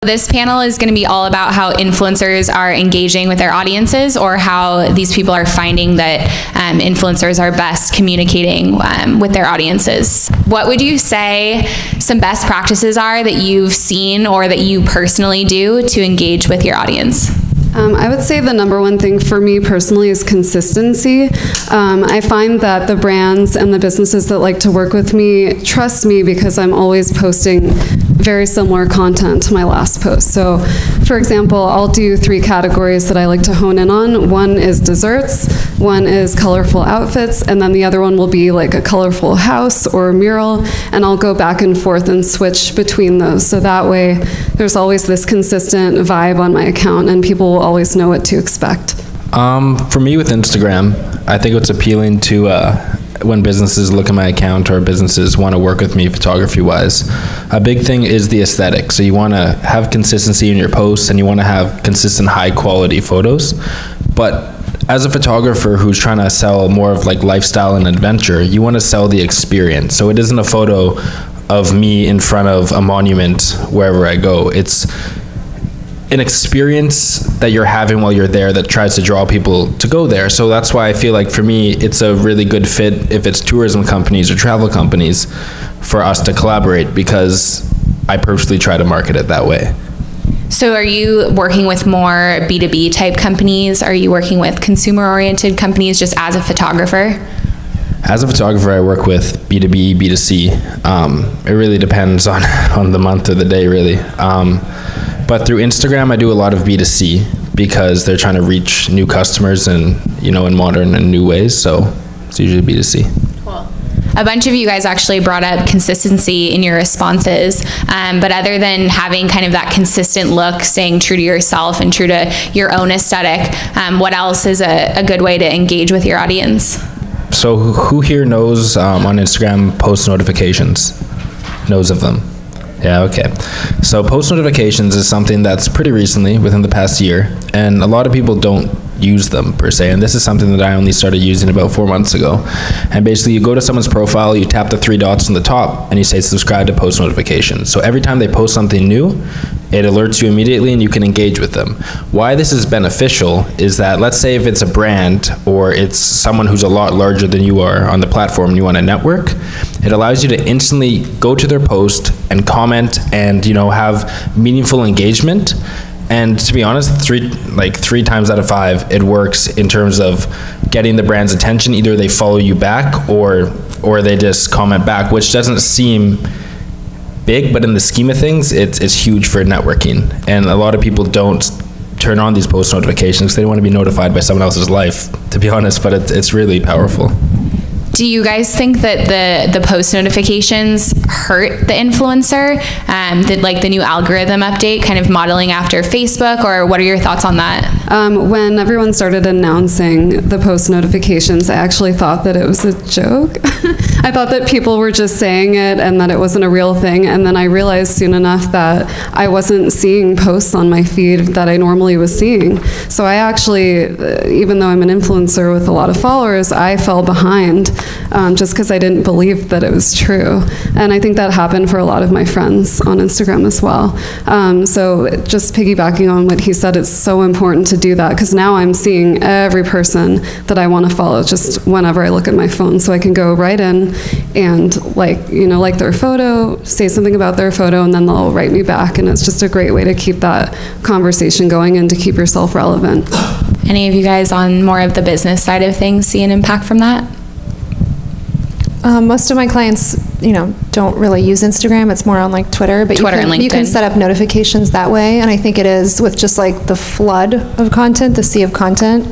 This panel is going to be all about how influencers are engaging with their audiences, or how these people are finding that influencers are best communicating with their audiences. What would you say some best practices are that you've seen or that you personally do to engage with your audience? I would say the number one thing for me personally is consistency. I find that the brands and the businesses that like to work with me trust me because I'm always posting very similar content to my last post. So, for example, I'll do 3 categories that I like to hone in on. One is desserts, one is colorful outfits, and then the other one will be like a colorful house or a mural, and I'll go back and forth and switch between those. So that way, there's always this consistent vibe on my account, and people will always know what to expect. For me with Instagram, I think what's appealing to when businesses look at my account or businesses want to work with me photography-wise, a big thing is the aesthetic. So you want to have consistency in your posts, and you want to have consistent high-quality photos. But as a photographer who's trying to sell more of like lifestyle and adventure, you want to sell the experience. So it isn't a photo of me in front of a monument wherever I go. It's an experience that you're having while you're there that tries to draw people to go there. So that's why I feel like for me, it's a really good fit if it's tourism companies or travel companies for us to collaborate, because I purposely try to market it that way. So are you working with more B2B type companies? Are you working with consumer-oriented companies just as a photographer? As a photographer, I work with B2B, B2C. It really depends on the month or the day, really. But through Instagram, I do a lot of B2C because they're trying to reach new customers and, you know, in modern and new ways. So it's usually B2C. Cool. A bunch of you guys actually brought up consistency in your responses, but other than having kind of that consistent look, staying true to yourself and true to your own aesthetic, what else is a good way to engage with your audience? So who here knows on Instagram post notifications? Knows of them? Yeah, okay. So post notifications is something that's pretty recently, within the past year, and a lot of people don't use them per se, and this is something that I only started using about 4 months ago. And basically you go to someone's profile, you tap the 3 dots on the top, and you say subscribe to post notifications. So every time they post something new, it alerts you immediately and you can engage with them. Why this is beneficial is that, let's say if it's a brand or it's someone who's a lot larger than you are on the platform and you want to network, it allows you to instantly go to their post and comment and, you know, have meaningful engagement. And to be honest, 3 times out of 5, it works in terms of getting the brand's attention. Either they follow you back or they just comment back, which doesn't seem big, but in the scheme of things, it's huge for networking. And a lot of people don't turn on these post notifications because they don't want to be notified by someone else's life, to be honest, but it's really powerful. Do you guys think that the post notifications hurt the influencer? Did like the new algorithm update kind of modeling after Facebook, or what are your thoughts on that? When everyone started announcing the post notifications, I actually thought that it was a joke. I thought that people were just saying it and that it wasn't a real thing, and then I realized soon enough that I wasn't seeing posts on my feed that I normally was seeing. So I actually, even though I'm an influencer with a lot of followers, I fell behind just because I didn't believe that it was true. And I think that happened for a lot of my friends on Instagram as well. So just piggybacking on what he said, it's so important to do that, because now I'm seeing every person that I want to follow just whenever I look at my phone, so I can go right in and like their photo, say something about their photo, and then they'll write me back, and it's just a great way to keep that conversation going and to keep yourself relevant. Any of you guys on more of the business side of things see an impact from that? Most of my clients, don't really use Instagram. It's more on like Twitter, but Twitter and LinkedIn. You can set up notifications that way. And I think it is with just like the flood of content, the sea of content.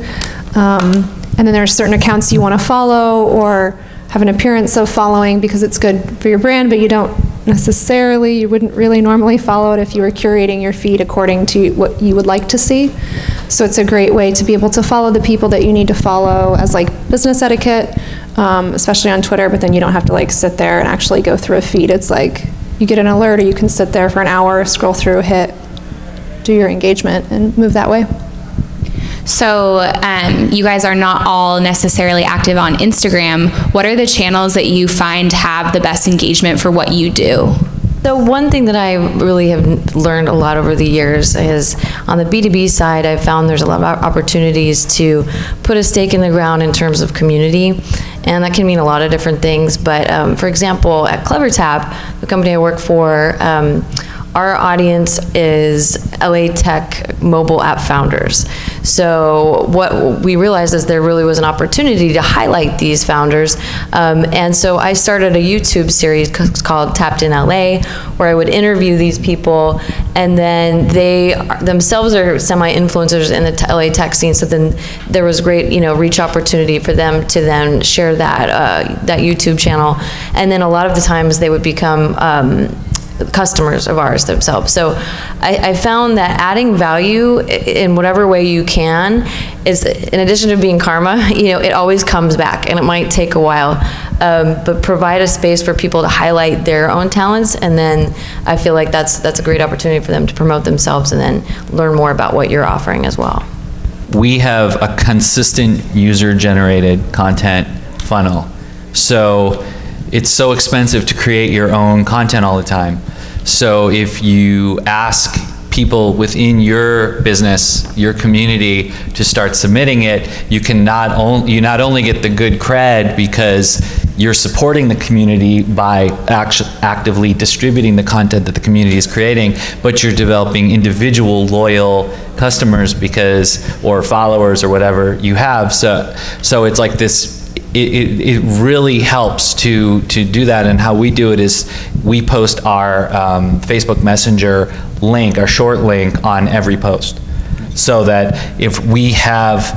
And then there are certain accounts you want to follow or have an appearance of following because it's good for your brand, but you wouldn't really normally follow it if you were curating your feed according to what you would like to see. So it's a great way to be able to follow the people that you need to follow as like business etiquette, especially on Twitter, but then you don't have to like sit there and actually go through a feed. It's like you get an alert, or you can sit there for an hour, scroll through, do your engagement and move that way. So you guys are not all necessarily active on Instagram. What are the channels that you find have the best engagement for what you do? So one thing that I really have learned a lot over the years is on the B2B side, I've found there's a lot of opportunities to put a stake in the ground in terms of community. And that can mean a lot of different things. But for example, at CleverTap, the company I work for, our audience is LA Tech mobile app founders. So what we realized is there really was an opportunity to highlight these founders. And so I started a YouTube series called Tapped in LA, where I would interview these people, and then they themselves are semi-influencers in the LA tech scene. So then there was great, reach opportunity for them to then share that YouTube channel. And then a lot of the times they would become customers of ours themselves. So I found that adding value in whatever way you can is, in addition to being karma, it always comes back, and it might take a while, but provide a space for people to highlight their own talents, and then I feel like that's a great opportunity for them to promote themselves and then learn more about what you're offering as well. We have a consistent user-generated content funnel. So it's so expensive to create your own content all the time. So if you ask people within your business, your community, to start submitting it, you not only get the good cred because you're supporting the community by actively distributing the content that the community is creating, but you're developing individual loyal customers or followers or whatever you have. So it's like this. It really helps to do that, and how we do it is we post our Facebook Messenger link, our short link, on every post, so that if we have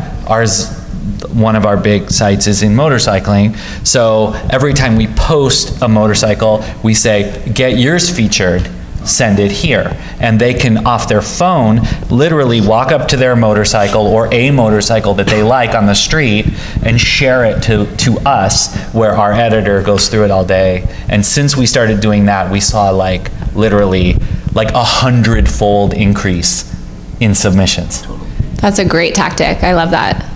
one of our big sites is in motorcycling, so every time we post a motorcycle, we say, get yours featured, send it here. And they can, off their phone, literally walk up to their motorcycle or a motorcycle that they like on the street and share it to us, where our editor goes through it all day. And since we started doing that, we saw literally 100-fold increase in submissions. That's a great tactic. I love that.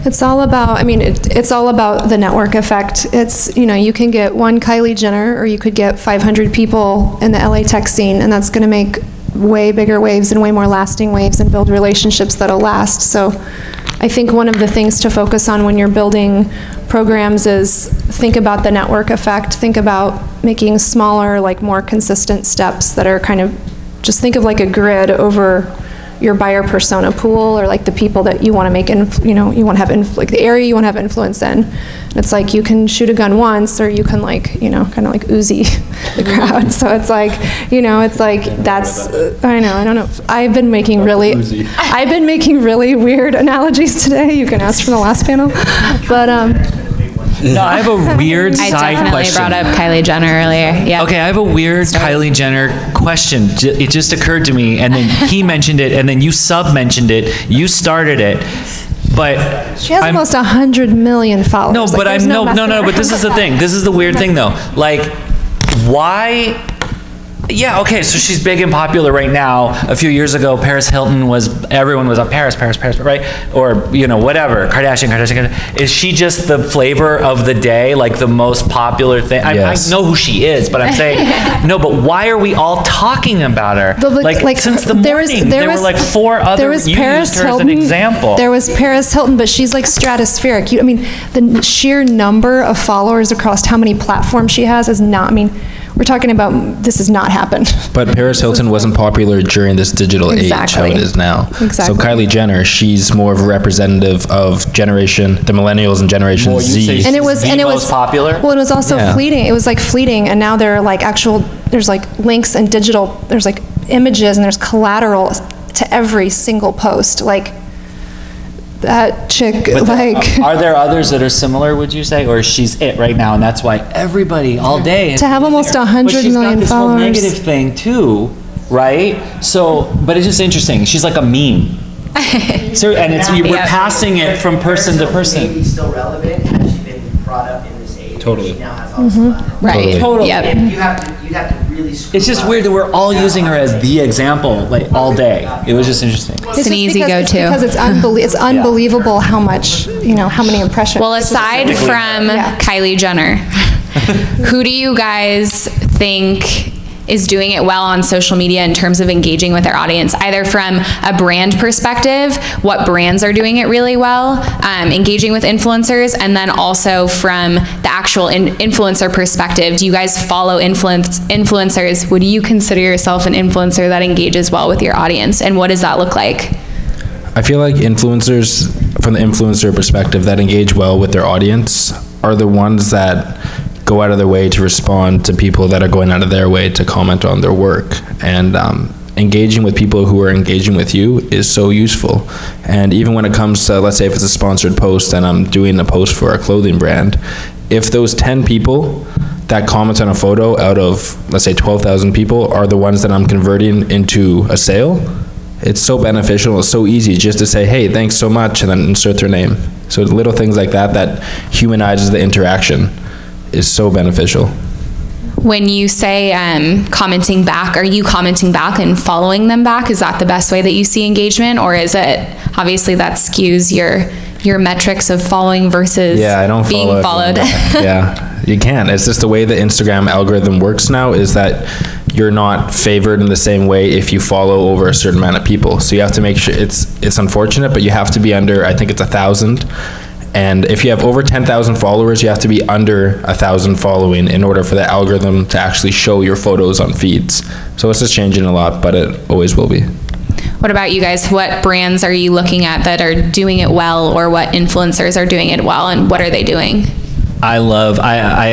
It's all about, it's all about the network effect. It's, you can get one Kylie Jenner, or you could get 500 people in the LA tech scene, and that's going to make way bigger waves and way more lasting waves and build relationships that'll last. So I think one of the things to focus on when you're building programs is think about the network effect. Think about making smaller, more consistent steps that are kind of, just think of like a grid over your buyer persona pool, or the people that you want to make, you want to have the area you want to have influence in. And it's like you can shoot a gun once, or you can kind of Uzi the crowd. So it's that's I don't know. I've been making really weird analogies today. You can ask from the last panel, but No, I have a weird side question. I definitely brought up Kylie Jenner earlier. Yeah. Okay, I have a weird Kylie Jenner question. It just occurred to me, and then he mentioned it, and then you sub-mentioned it. You started it, but she has almost 100 million followers. No, but But this is the thing. This is the weird thing, though. Why? Yeah, okay, so she's big and popular right now. A few years ago, everyone was on Paris, right? Or, whatever, Kardashian. Is she just the flavor of the day, the most popular thing? Yes. I know who she is, but I'm saying, no, but why are we all talking about her? Since the morning, there were 4 other, there was Paris Hilton, as an example. There was Paris Hilton, but she's stratospheric. The sheer number of followers across how many platforms she has is not, we're talking about, this has not happened. But Paris Hilton wasn't popular during this digital age, how it is now. Exactly. So Kylie Jenner, she's more of a representative of the millennials and Generation Z. And it was most popular? Well, it was also fleeting. It was fleeting, and now there are there's links and digital, there's images, and there's collateral to every single post. That chick, are there others that are similar, would you say? Or she's it right now, and that's why everybody all day to have almost 100 million followers. But she's got this whole negative thing too, right? So, but it's just interesting. She's like a meme. And we're passing it from person to person. Maybe still relevant had she been brought up in this age. Totally. She now has all this platform. Right. Totally. Yep. And you have to really. It's just weird that we're all using her as the example all day. It was just interesting. It's an easy go-to. Because it's unbelievable how much, how many impressions. Well, aside from Kylie Jenner, who do you guys think is doing it well on social media in terms of engaging with their audience, either from a brand perspective, what brands are doing it really well, engaging with influencers, and then also from the actual influencer perspective. Do you guys follow influencers? Would you consider yourself an influencer that engages well with your audience, and what does that look like? I feel like influencers, from the influencer perspective, that engage well with their audience are the ones that go out of their way to respond to people that are going out of their way to comment on their work. And engaging with people who are engaging with you is so useful. And even when it comes to, let's say if it's a sponsored post and I'm doing a post for a clothing brand, if those 10 people that comment on a photo out of, let's say 12,000 people, are the ones that I'm converting into a sale, it's so beneficial. It's so easy just to say, hey, thanks so much, and then insert their name. So little things like that that humanizes the interaction is so beneficial. When you say commenting back, are you commenting back and following them back? Is that the best way that you see engagement, or is it, obviously that skews your metrics of following versus being followed? Yeah, you can. It's just the way the Instagram algorithm works now, is that you're not favored in the same way if you follow over a certain amount of people. So you have to make sure, it's unfortunate, but you have to be under, I think it's 1,000. And if you have over 10,000 followers, you have to be under 1,000 following in order for the algorithm to actually show your photos on feeds. So it's just changing a lot, but it always will be. What about you guys? What brands are you looking at that are doing it well, or what influencers are doing it well, and what are they doing? I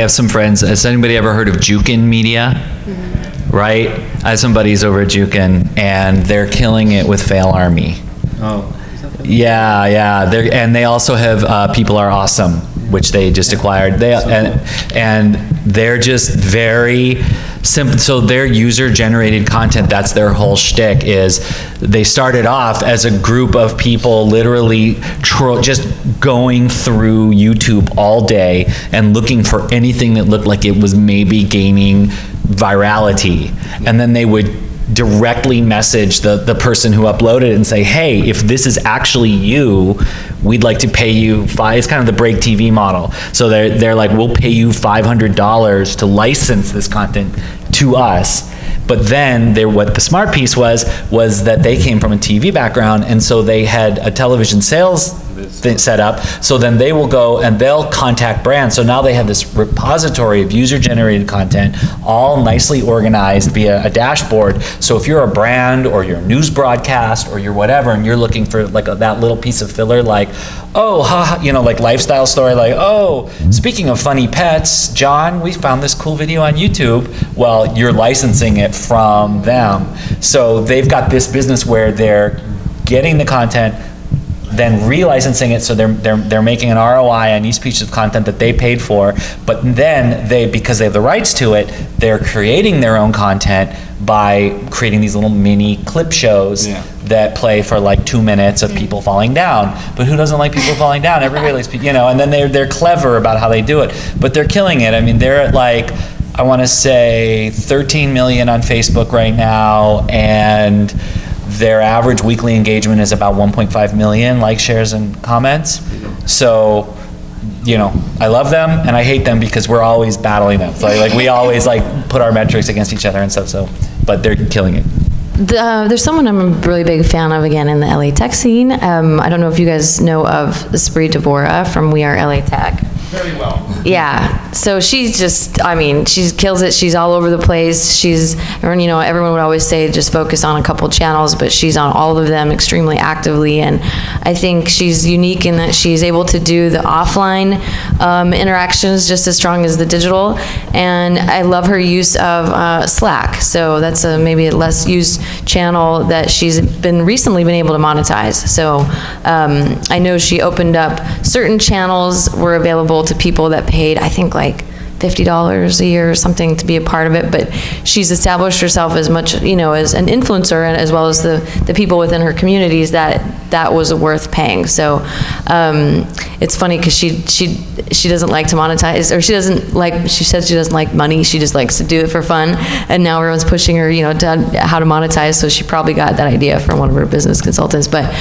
have some friends. Has anybody ever heard of Jukin Media? Mm-hmm. Right? I have some buddies over at Jukin, and they're killing it with Fail Army. Oh. Yeah. And they also have People Are Awesome, which they just acquired. And they're just very simple. So their user-generated content, that's their whole shtick, is they started off as a group of people literally just going through YouTube all day and looking for anything that looked like it was maybe gaining virality. And then they would directly message the person who uploaded it and say, hey, if this is actually you, we'd like to pay you it's kind of the Break TV model. So they're like, we'll pay you $500 to license this content to us. But then what the smart piece was that they came from a TV background, and so they had a television sales thing set up. So then they will go and they'll contact brands. So now they have this repository of user-generated content, all nicely organized via a dashboard. So if you're a brand or you're a news broadcast or you're whatever, and you're looking for like that little piece of filler, like, oh, like lifestyle story, like, oh, speaking of funny pets, John, we found this cool video on YouTube. Well, you're licensing it from them. So they've got this business where they're getting the content, then relicensing it, so they're making an ROI on each piece of content that they paid for, but then because they have the rights to it, they're creating their own content by creating these little mini clip shows that play for like 2 minutes of people falling down. But who doesn't like people falling down? Everybody likes people, and then they're clever about how they do it, but they're killing it. I mean, they're at like, I want to say 13 million on Facebook right now, and their average weekly engagement is about 1.5 million likes, shares, and comments. So, I love them and I hate them because we're always battling them. So like we always put our metrics against each other and stuff. So, but they're killing it. There's someone I'm a really big fan of again in the LA tech scene. I don't know if you guys know of Spree Evora from We Are LA Tech. Very well. Yeah, so she's just, she kills it. She's all over the place. Everyone would always say just focus on a couple channels, but she's on all of them extremely actively, and I think she's unique in that she's able to do the offline interactions just as strong as the digital, and I love her use of Slack. So that's maybe a less used channel that she's recently been able to monetize. So I know she opened up certain channels were available to people that paid, I think, like $50 a year or something to be a part of it, but she's established herself as much, as an influencer, and as well as the people within her communities that was worth paying. So it's funny because she doesn't like to monetize, or she says she doesn't like money, she just likes to do it for fun, and now everyone's pushing her, to how to monetize, so she probably got that idea from one of her business consultants, but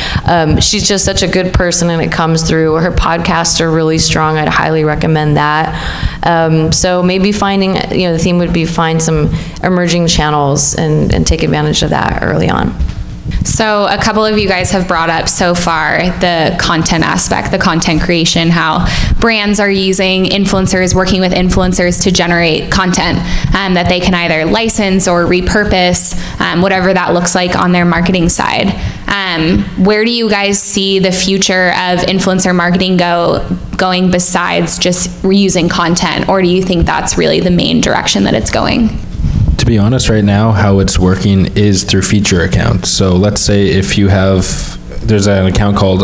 she's just such a good person, and it comes through. Her podcasts are really strong. I'd highly recommend that. So maybe finding, the theme would be find some emerging channels and take advantage of that early on. So a couple of you guys have brought up so far the content aspect, the content creation, how brands are using influencers, working with influencers to generate content that they can either license or repurpose, whatever that looks like on their marketing side. Where do you guys see the future of influencer marketing going besides just reusing content, or do you think that's really the main direction that it's going? To be honest, right now, how it's working is through feature accounts. So let's say if you have, there's an account called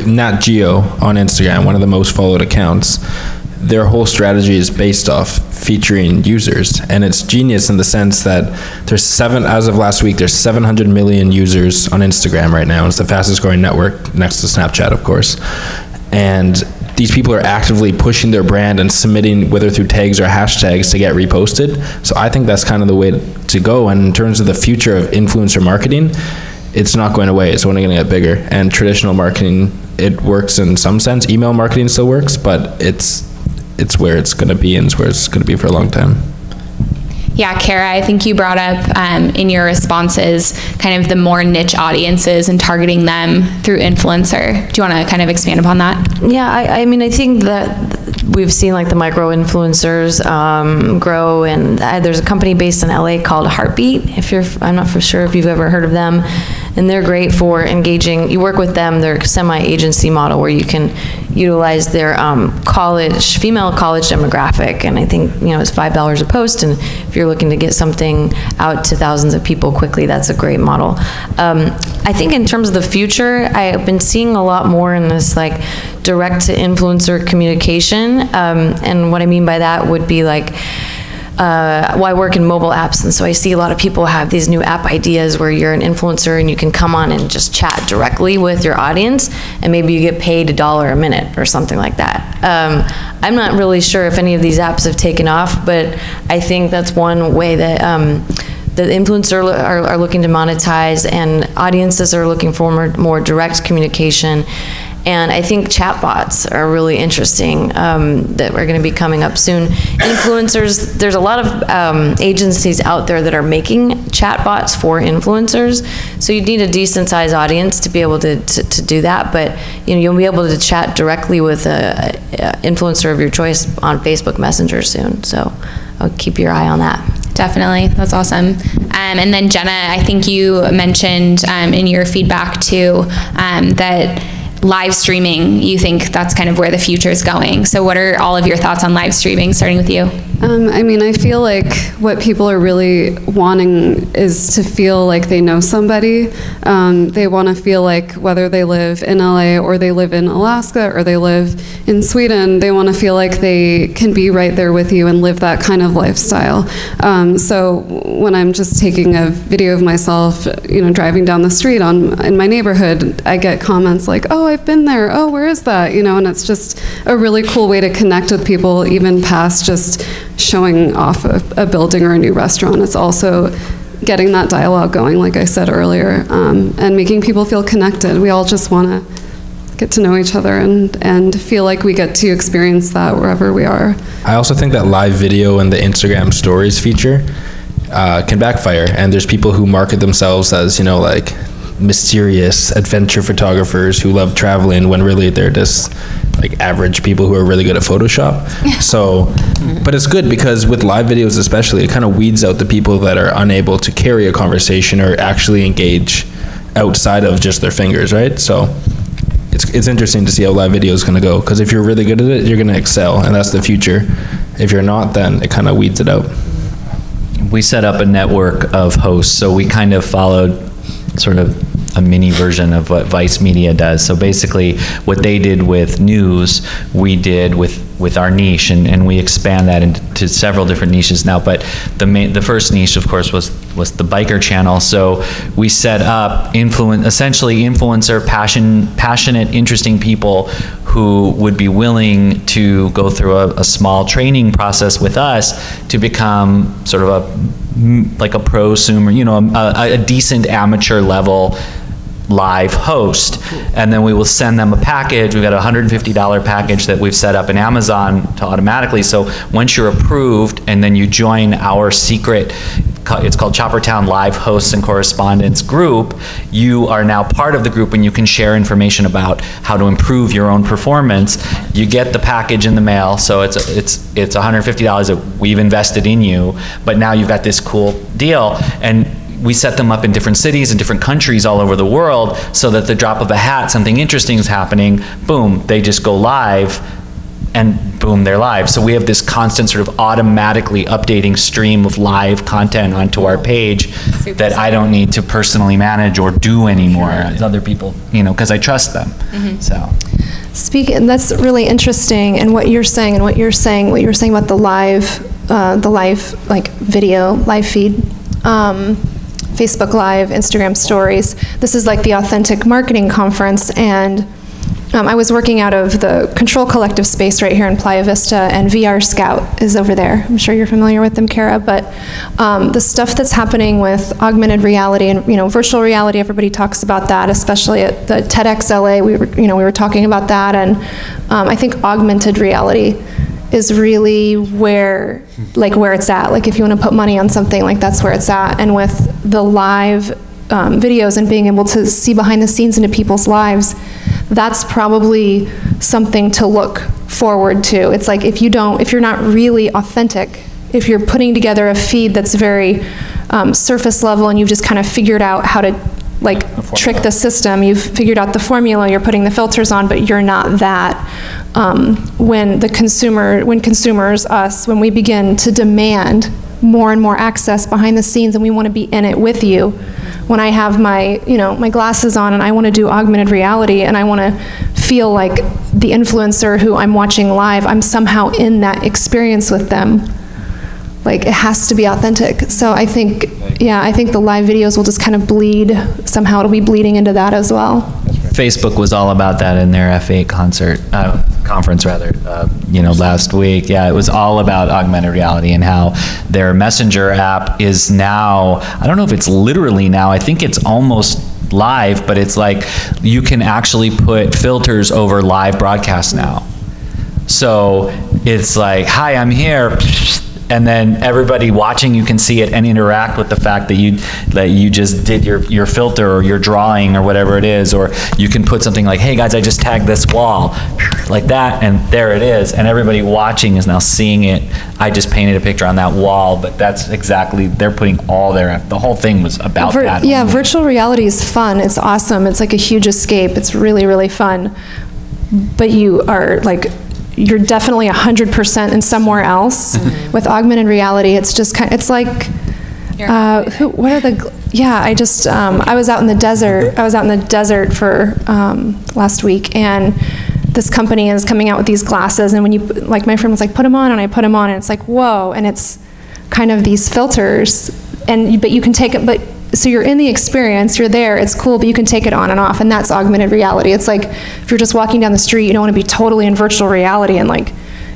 Nat Geo on Instagram, one of the most followed accounts. Their whole strategy is based off featuring users, and it's genius in the sense that as of last week, there's 700 million users on Instagram right now. It's the fastest growing network next to Snapchat, of course. And these people are actively pushing their brand and submitting, whether through tags or hashtags, to get reposted. So I think that's kind of the way to go. And in terms of the future of influencer marketing, it's not going away. It's only going to get bigger. And traditional marketing, it works in some sense. Email marketing still works, but it's where it's going to be, and it's where it's going to be for a long time. Yeah, Kara, I think you brought up in your responses kind of the more niche audiences and targeting them through influencer. Do you want to kind of expand upon that? Yeah, I mean, I think that we've seen like the micro influencers grow, and there's a company based in LA called Heartbeat. I'm not for sure if you've ever heard of them, and they're great for engaging. You work with them, they're a semi-agency model where you can utilize their female college demographic, and I think it's $5 a post, and if you're looking to get something out to thousands of people quickly, that's a great model. I think in terms of the future, I've been seeing a lot more in this like direct to influencer communication, and what I mean by that would be like, I work in mobile apps, and so I see a lot of people have these new app ideas where you're an influencer and you can come on and just chat directly with your audience, and maybe you get paid $1 a minute or something like that. I'm not really sure if any of these apps have taken off, but I think that's one way that the influencers are looking to monetize, and audiences are looking for more direct communication. And I think chatbots are really interesting that are going to be coming up soon. Influencers, there's a lot of agencies out there that are making chatbots for influencers. So you need a decent sized audience to be able to do that. But you'll be able to chat directly with an influencer of your choice on Facebook Messenger soon. So I'll keep your eye on that. Definitely, that's awesome. And then Jenna, I think you mentioned in your feedback too that live streaming, you think that's kind of where the future is going. So what are all of your thoughts on live streaming, starting with you? I mean, I feel like what people are really wanting is to feel like they know somebody. They want to feel like whether they live in LA or they live in Alaska or they live in Sweden, they want to feel like they can be right there with you and live that kind of lifestyle. So when I'm just taking a video of myself, driving down the street in my neighborhood, I get comments like, "Oh, I've been there. Oh, where is that?" And it's just a really cool way to connect with people, even past just showing off a building or a new restaurant. It's also getting that dialogue going, like I said earlier, and making people feel connected. We all just want to get to know each other and feel like we get to experience that wherever we are. I also think that live video and the Instagram stories feature can backfire, and there's people who market themselves as, like mysterious adventure photographers who love traveling, when really they're just like average people who are really good at Photoshop. So, but it's good because with live videos especially, it kind of weeds out the people that are unable to carry a conversation or actually engage outside of just their fingers, right? So it's interesting to see how live video is going to go, because if you're really good at it, you're going to excel, and that's the future. If you're not, then it kind of weeds it out. We set up a network of hosts, so we kind of followed sort of a mini version of what Vice Media does. So basically what they did with news, we did with our niche, and we expand that into several different niches now. But the first niche, of course, was the biker channel. So we set up essentially influencer, passionate, interesting people who would be willing to go through a small training process with us to become sort of like a prosumer, a decent amateur level live host, and then we will send them a package. We've got a $150 package that we've set up in Amazon to automatically, so once you're approved and then you join our secret, it's called Choppertown Live Hosts and Correspondents group, you are now part of the group and you can share information about how to improve your own performance. You get the package in the mail, so it's $150 that we've invested in you, but now you've got this cool deal, and we set them up in different cities and different countries all over the world, so that the drop of a hat, something interesting is happening, boom, they just go live, and boom, they're live. So we have this constant sort of automatically updating stream of live content onto our page that I don't need to personally manage or do anymore as other people, you know, because I trust them. So. That's really interesting, and what you're saying about the live like video, live feed, Facebook Live, Instagram Stories. This is like the Authentic Marketing Conference, and I was working out of the Control Collective space right here in Playa Vista, and VR Scout is over there. I'm sure you're familiar with them, Kara, but the stuff that's happening with augmented reality and, you know, virtual reality, everybody talks about that, especially at the TEDx LA, we were talking about that, and I think augmented reality is really where it's at. Like, if you want to put money on something, like, that's where it's at. And with the live videos and being able to see behind the scenes into people's lives, that's probably something to look forward to. It's like, if you're not really authentic, if you're putting together a feed that's very surface level, and you've just kind of figured out how to trick the system, you've figured out the formula, you're putting the filters on, but you're not that. When consumers, us, when we begin to demand more and more access behind the scenes, and we want to be in it with you. When I have my glasses on and I want to do augmented reality and I want to feel like the influencer who I'm watching live, I'm somehow in that experience with them. Like, it has to be authentic. So I think the live videos will just kind of bleed. Somehow it'll be bleeding into that as well. Facebook was all about that in their F8 conference last week. Yeah, it was all about augmented reality and how their Messenger app is now, I don't know if it's literally now, I think it's almost live, but it's like you can actually put filters over live broadcasts now. So it's like, hi, I'm here. And then everybody watching, you can see it and interact with the fact that you just did your filter or your drawing or whatever it is, or you can put something like, hey guys, I just tagged this wall, like that, and there it is, and everybody watching is now seeing it. I just painted a picture on that wall, but that's exactly, they're putting all the whole thing was about that. Yeah, virtual reality is fun. It's awesome. It's like a huge escape. It's really, really fun. But you're definitely 100% in somewhere else. With augmented reality, it's just it's like, I was out in the desert. I was out in the desert for last week, and this company is coming out with these glasses, and when you, like, my friend was like, put them on, and I put them on, and it's like, whoa, and it's kind of these filters, but you can take it, so you're in the experience, you're there, it's cool, but you can take it on and off, and that's augmented reality. It's like, if you're just walking down the street, you don't want to be totally in virtual reality and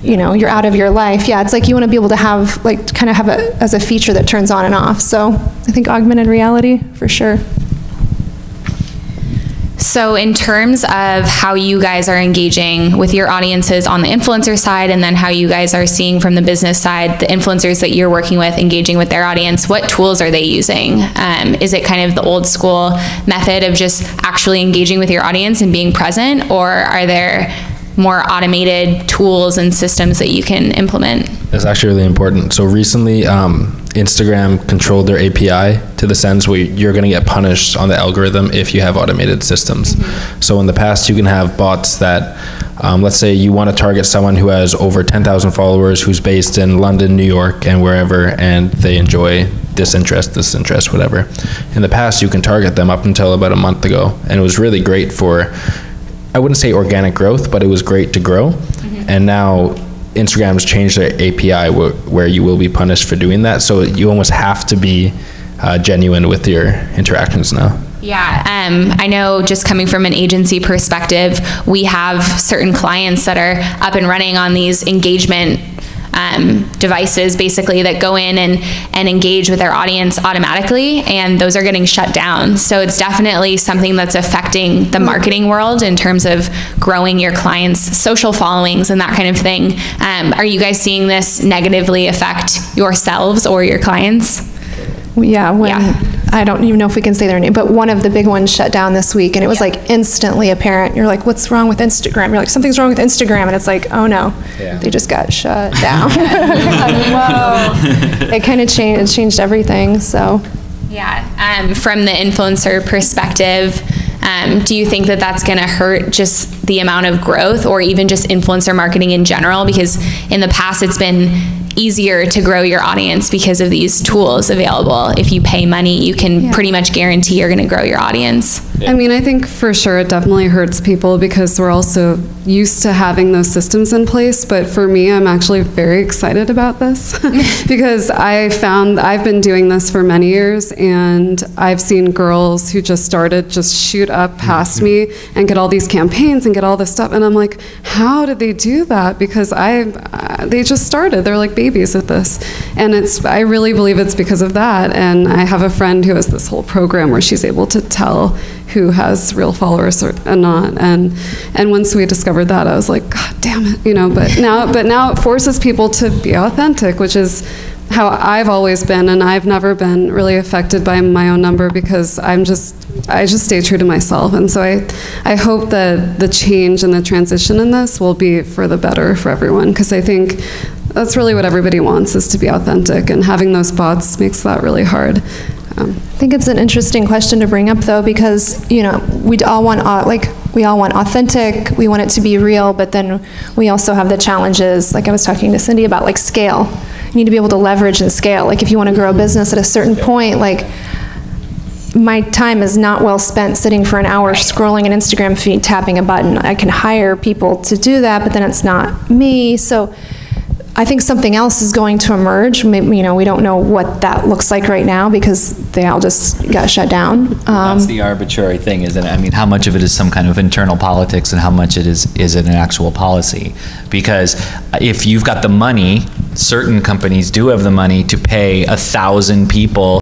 you're out of your life. Yeah, it's like you want to be able to have, kind of have it as a feature that turns on and off. So I think augmented reality, for sure. So in terms of how you guys are engaging with your audiences on the influencer side, and then how you guys are seeing from the business side, the influencers that you're working with engaging with their audience, what tools are they using? Is it kind of the old school method of just actually engaging with your audience and being present, or are there more automated tools and systems that you can implement? That's actually really important. So recently, Instagram controlled their API to the sense where you're going to get punished on the algorithm if you have automated systems. So in the past, you can have bots that, let's say you want to target someone who has over 10,000 followers, who's based in London, New York, and wherever, and they enjoy this interest, whatever. In the past, you can target them up until about a month ago, and it was really great for, I wouldn't say organic growth, but it was great to grow. And now Instagram's changed their API where you will be punished for doing that. So you almost have to be genuine with your interactions now. Yeah, I know, just coming from an agency perspective, we have certain clients that are up and running on these engagement devices basically that go in and engage with their audience automatically, and those are getting shut down. So it's definitely something that's affecting the marketing world in terms of growing your clients' social followings and that kind of thing. Are you guys seeing this negatively affect yourselves or your clients? Yeah, I don't even know if we can say their name, but one of the big ones shut down this week, and it was like instantly apparent. You're like, what's wrong with Instagram? You're like, something's wrong with Instagram, and it's like, oh no, they just got shut down. Whoa. It kind of changed everything, so. Yeah, from the influencer perspective, do you think that that's going to hurt just the amount of growth or even just influencer marketing in general? Because in the past it's been easier to grow your audience because of these tools available. If you pay money, you can pretty much guarantee you're going to grow your audience. I mean, I think for sure it definitely hurts people because we're also used to having those systems in place. But for me, I'm actually very excited about this because I've been doing this for many years, and I've seen girls who just started just shoot up past me and get all these campaigns and get all this stuff. And I'm like, how did they do that? Because they just started. They're like babies at this. And I really believe it's because of that. And I have a friend who has this whole program where she's able to tell who has real followers or not. And once we discovered that, I was like, God damn it, but now it forces people to be authentic, which is how I've always been, and I've never been really affected by my own number because I just stay true to myself. And so I hope that the change and the transition in this will be for the better for everyone, because I think that's really what everybody wants, is to be authentic, and having those bots makes that really hard. I think it's an interesting question to bring up, though, because we all want authentic, we want it to be real, but then we also have the challenges, like I was talking to Cindy about, like scale. You need to be able to leverage and scale. Like if you want to grow a business at a certain point, like my time is not well spent sitting for an hour scrolling an Instagram feed, tapping a button. I can hire people to do that, but then it's not me. So I think something else is going to emerge. Maybe, we don't know what that looks like right now because they all just got shut down. That's the arbitrary thing, isn't it? I mean, how much of it is some kind of internal politics and how much is it an actual policy? Because if you've got the money, certain companies do have the money to pay 1,000 people